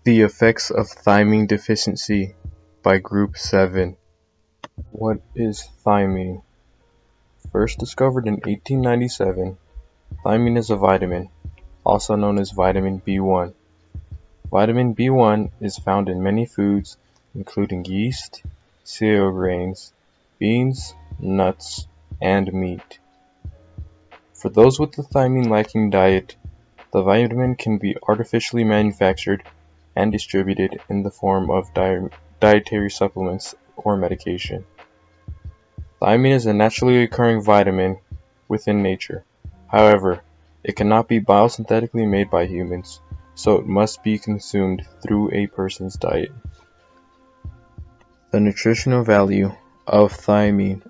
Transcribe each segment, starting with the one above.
The effects of thiamine deficiency by Group 7. What is thiamine? First discovered in 1897, thiamine is a vitamin, also known as vitamin B1. Vitamin B1 is found in many foods, including yeast, cereal grains, beans, nuts, and meat. For those with a thiamine-lacking diet, the vitamin can be artificially manufactured and distributed in the form of dietary supplements or medication. Thiamine is a naturally occurring vitamin within nature. However, it cannot be biosynthetically made by humans, so it must be consumed through a person's diet. The nutritional value of thiamine.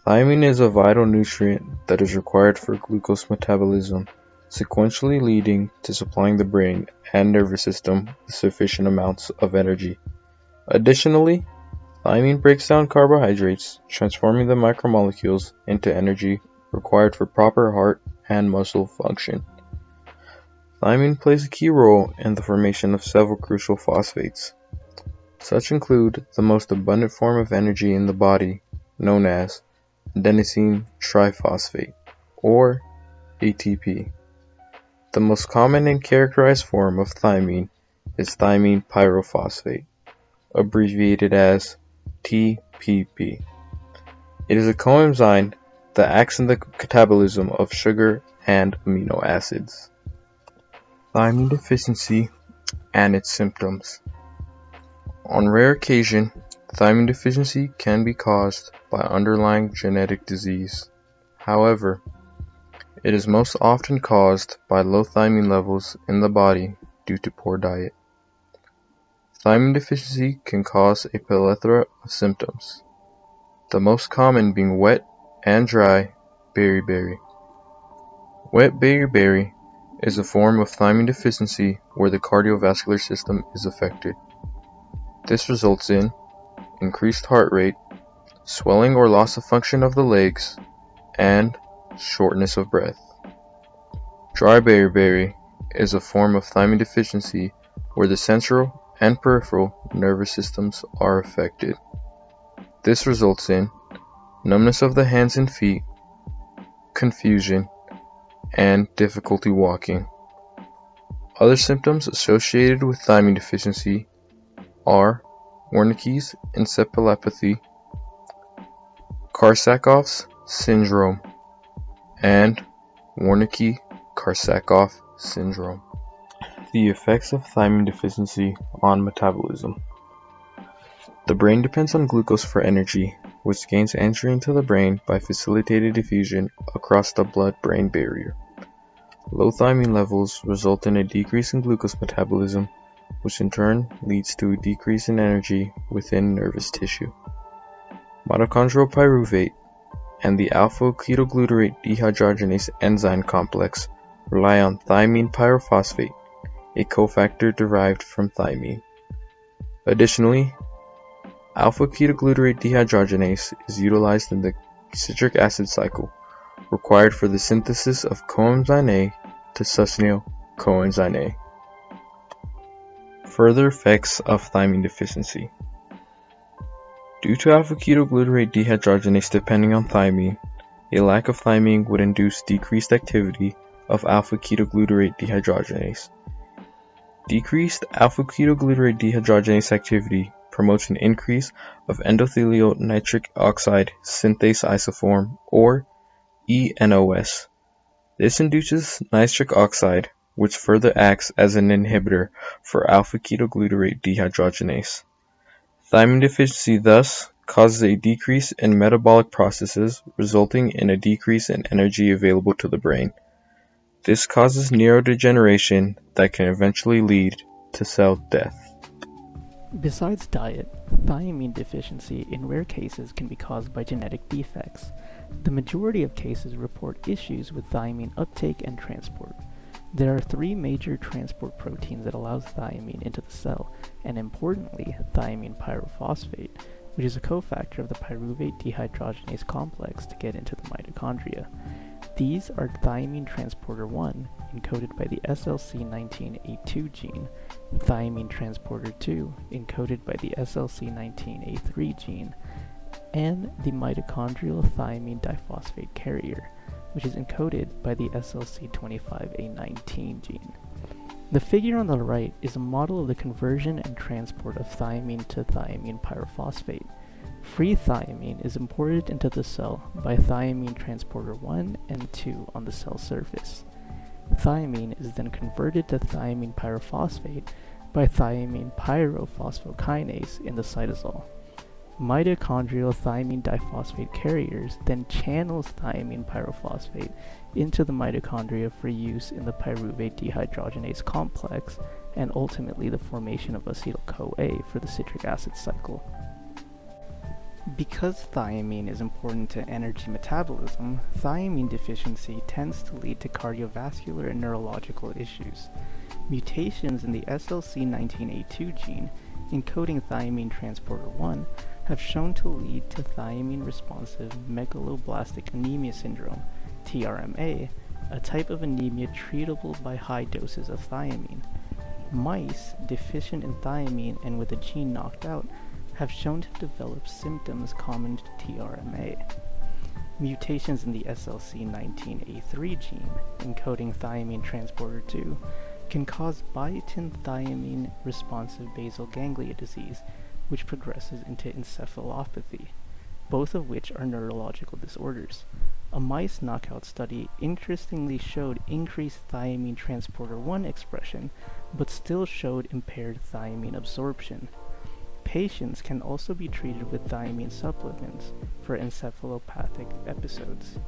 Thiamine is a vital nutrient that is required for glucose metabolism, sequentially leading to supplying the brain and nervous system with sufficient amounts of energy. Additionally, thiamine breaks down carbohydrates, transforming the macromolecules into energy required for proper heart and muscle function. Thiamine plays a key role in the formation of several crucial phosphates. Such include the most abundant form of energy in the body, known as adenosine triphosphate, or ATP. The most common and characterized form of thiamine is thiamine pyrophosphate, abbreviated as TPP. It is a coenzyme that acts in the catabolism of sugar and amino acids. Thiamine deficiency and its symptoms. On rare occasion, thiamine deficiency can be caused by underlying genetic disease. However, it is most often caused by low thiamine levels in the body due to poor diet. Thiamine deficiency can cause a plethora of symptoms, the most common being wet and dry beriberi. Wet beriberi is a form of thiamine deficiency where the cardiovascular system is affected. This results in increased heart rate, swelling or loss of function of the legs, and shortness of breath. Dry beriberi is a form of thiamine deficiency where the central and peripheral nervous systems are affected. This results in numbness of the hands and feet, confusion, and difficulty walking. Other symptoms associated with thiamine deficiency are Wernicke's encephalopathy, Korsakoff's syndrome, and Wernicke-Korsakoff syndrome. The effects of thiamine deficiency on metabolism. The brain depends on glucose for energy, which gains entry into the brain by facilitated diffusion across the blood-brain barrier. Low thiamine levels result in a decrease in glucose metabolism, which in turn leads to a decrease in energy within nervous tissue. Mitochondrial pyruvate and the alpha-ketoglutarate dehydrogenase enzyme complex rely on thiamine pyrophosphate, a cofactor derived from thiamine. Additionally, alpha-ketoglutarate dehydrogenase is utilized in the citric acid cycle, required for the synthesis of coenzyme A to succinyl coenzyme A. Further effects of thiamine deficiency. Due to alpha-ketoglutarate dehydrogenase depending on thiamine, a lack of thiamine would induce decreased activity of alpha-ketoglutarate dehydrogenase. Decreased alpha-ketoglutarate dehydrogenase activity promotes an increase of endothelial nitric oxide synthase isoform, or ENOS. This induces nitric oxide, which further acts as an inhibitor for alpha-ketoglutarate dehydrogenase. Thiamine deficiency thus causes a decrease in metabolic processes, resulting in a decrease in energy available to the brain. This causes neurodegeneration that can eventually lead to cell death. Besides diet, thiamine deficiency in rare cases can be caused by genetic defects. The majority of cases report issues with thiamine uptake and transport. There are three major transport proteins that allows thiamine into the cell, and importantly, thiamine pyrophosphate, which is a cofactor of the pyruvate dehydrogenase complex to get into the mitochondria. These are thiamine transporter 1, encoded by the SLC19A2 gene, thiamine transporter 2, encoded by the SLC19A3 gene, and the mitochondrial thiamine diphosphate carrier, which is encoded by the SLC25A19 gene. The figure on the right is a model of the conversion and transport of thiamine to thiamine pyrophosphate. Free thiamine is imported into the cell by thiamine transporter 1 and 2 on the cell surface. Thiamine is then converted to thiamine pyrophosphate by thiamine pyrophosphokinases in the cytosol. Mitochondrial thiamine diphosphate carriers then channels thiamine pyrophosphate into the mitochondria for use in the pyruvate dehydrogenase complex and ultimately the formation of acetyl-CoA for the citric acid cycle. Because thiamine is important to energy metabolism, thiamine deficiency tends to lead to cardiovascular and neurological issues. Mutations in the SLC19A2 gene, encoding thiamine transporter 1, have shown to lead to thiamine-responsive megaloblastic anemia syndrome, TRMA, a type of anemia treatable by high doses of thiamine. Mice deficient in thiamine and with a gene knocked out have shown to develop symptoms common to TRMA. Mutations in the SLC19A3 gene, encoding thiamine transporter 2, can cause biotin thiamine-responsive basal ganglia disease, which progresses into encephalopathy, both of which are neurological disorders. A mice knockout study interestingly showed increased thiamine transporter 1 expression, but still showed impaired thiamine absorption. Patients can also be treated with thiamine supplements for encephalopathic episodes.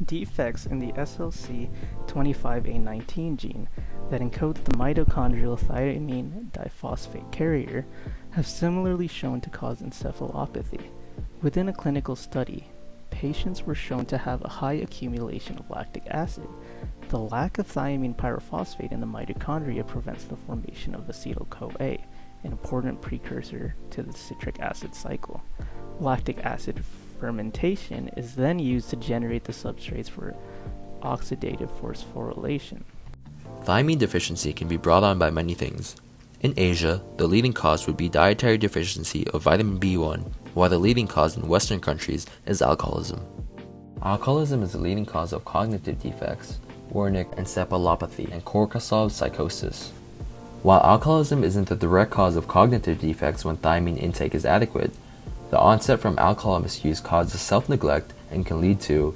Defects in the SLC25A19 gene that encodes the mitochondrial thiamine diphosphate carrier have similarly shown to cause encephalopathy. Within a clinical study, patients were shown to have a high accumulation of lactic acid. The lack of thiamine pyrophosphate in the mitochondria prevents the formation of acetyl-CoA, an important precursor to the citric acid cycle. Lactic acid fermentation is then used to generate the substrates for oxidative phosphorylation. Thiamine deficiency can be brought on by many things. In Asia, the leading cause would be dietary deficiency of vitamin B1, while the leading cause in Western countries is alcoholism. Alcoholism is the leading cause of cognitive defects, Wernicke encephalopathy, and Korsakoff psychosis. While alcoholism isn't the direct cause of cognitive defects when thiamine intake is adequate, the onset from alcohol misuse causes self-neglect and can lead to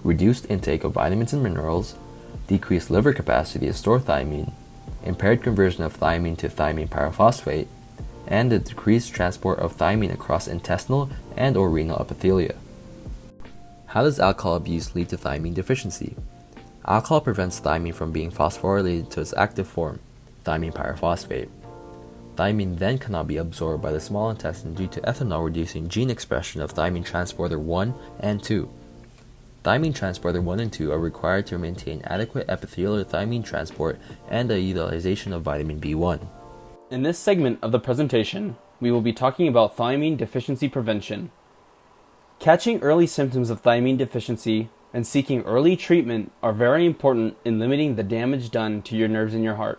reduced intake of vitamins and minerals, decreased liver capacity to store thiamine, impaired conversion of thiamine to thiamine pyrophosphate, and the decreased transport of thiamine across intestinal and/or renal epithelia. How does alcohol abuse lead to thiamine deficiency? Alcohol prevents thiamine from being phosphorylated to its active form, thiamine pyrophosphate. Thiamine then cannot be absorbed by the small intestine due to ethanol-reducing gene expression of thiamine transporter 1 and 2. Thiamine transporter 1 and 2 are required to maintain adequate epithelial thiamine transport and the utilization of vitamin B1. In this segment of the presentation, we will be talking about thiamine deficiency prevention. Catching early symptoms of thiamine deficiency and seeking early treatment are very important in limiting the damage done to your nerves in your heart.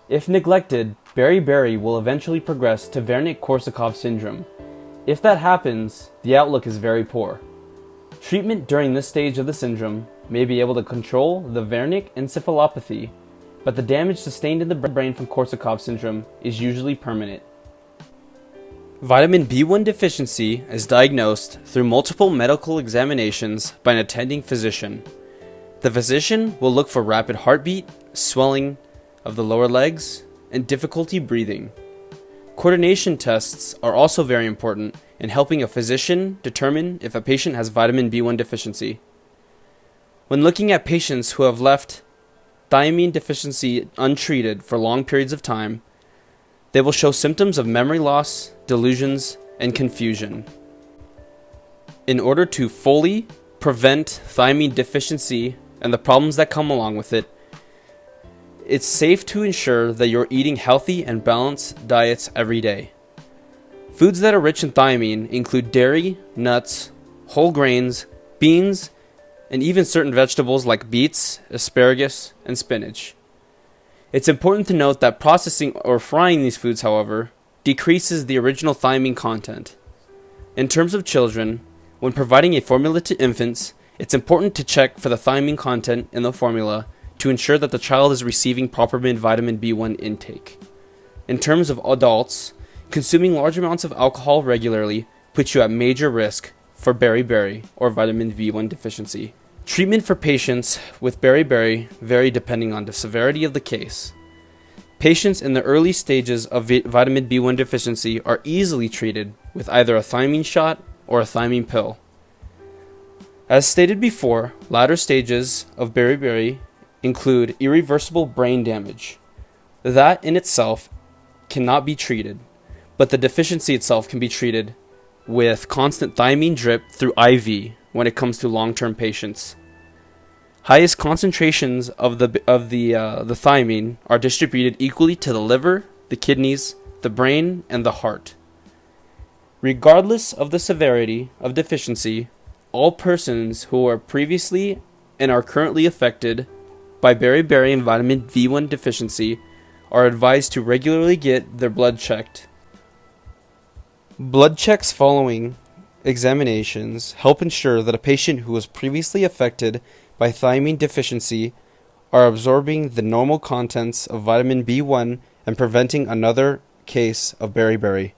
If neglected, beriberi will eventually progress to Wernicke-Korsakoff syndrome. If that happens, the outlook is very poor. Treatment during this stage of the syndrome may be able to control the Wernicke encephalopathy, but the damage sustained in the brain from Korsakoff syndrome is usually permanent. Vitamin B1 deficiency is diagnosed through multiple medical examinations by an attending physician. The physician will look for rapid heartbeat, swelling of the lower legs, and difficulty breathing. Coordination tests are also very important in helping a physician determine if a patient has vitamin B1 deficiency. When looking at patients who have left thiamine deficiency untreated for long periods of time, they will show symptoms of memory loss, delusions, and confusion. In order to fully prevent thiamine deficiency and the problems that come along with it, it's safe to ensure that you're eating healthy and balanced diets every day. Foods that are rich in thiamine include dairy, nuts, whole grains, beans, and even certain vegetables like beets, asparagus, and spinach. It's important to note that processing or frying these foods, however, decreases the original thiamine content. In terms of children, when providing a formula to infants, it's important to check for the thiamine content in the formula to ensure that the child is receiving proper vitamin B1 intake. In terms of adults, consuming large amounts of alcohol regularly puts you at major risk for beriberi or vitamin B1 deficiency. Treatment for patients with beriberi vary depending on the severity of the case. Patients in the early stages of vitamin B1 deficiency are easily treated with either a thiamine shot or a thiamine pill. As stated before, latter stages of beriberi include irreversible brain damage. That in itself cannot be treated, but the deficiency itself can be treated with constant thiamine drip through IV when it comes to long-term patients. Highest concentrations of the thiamine are distributed equally to the liver, the kidneys, the brain, and the heart. Regardless of the severity of deficiency, all persons who are previously and are currently affected by beriberi and vitamin B1 deficiency are advised to regularly get their blood checked. Blood checks following examinations help ensure that a patient who was previously affected by thiamine deficiency are absorbing the normal contents of vitamin B1 and preventing another case of beriberi.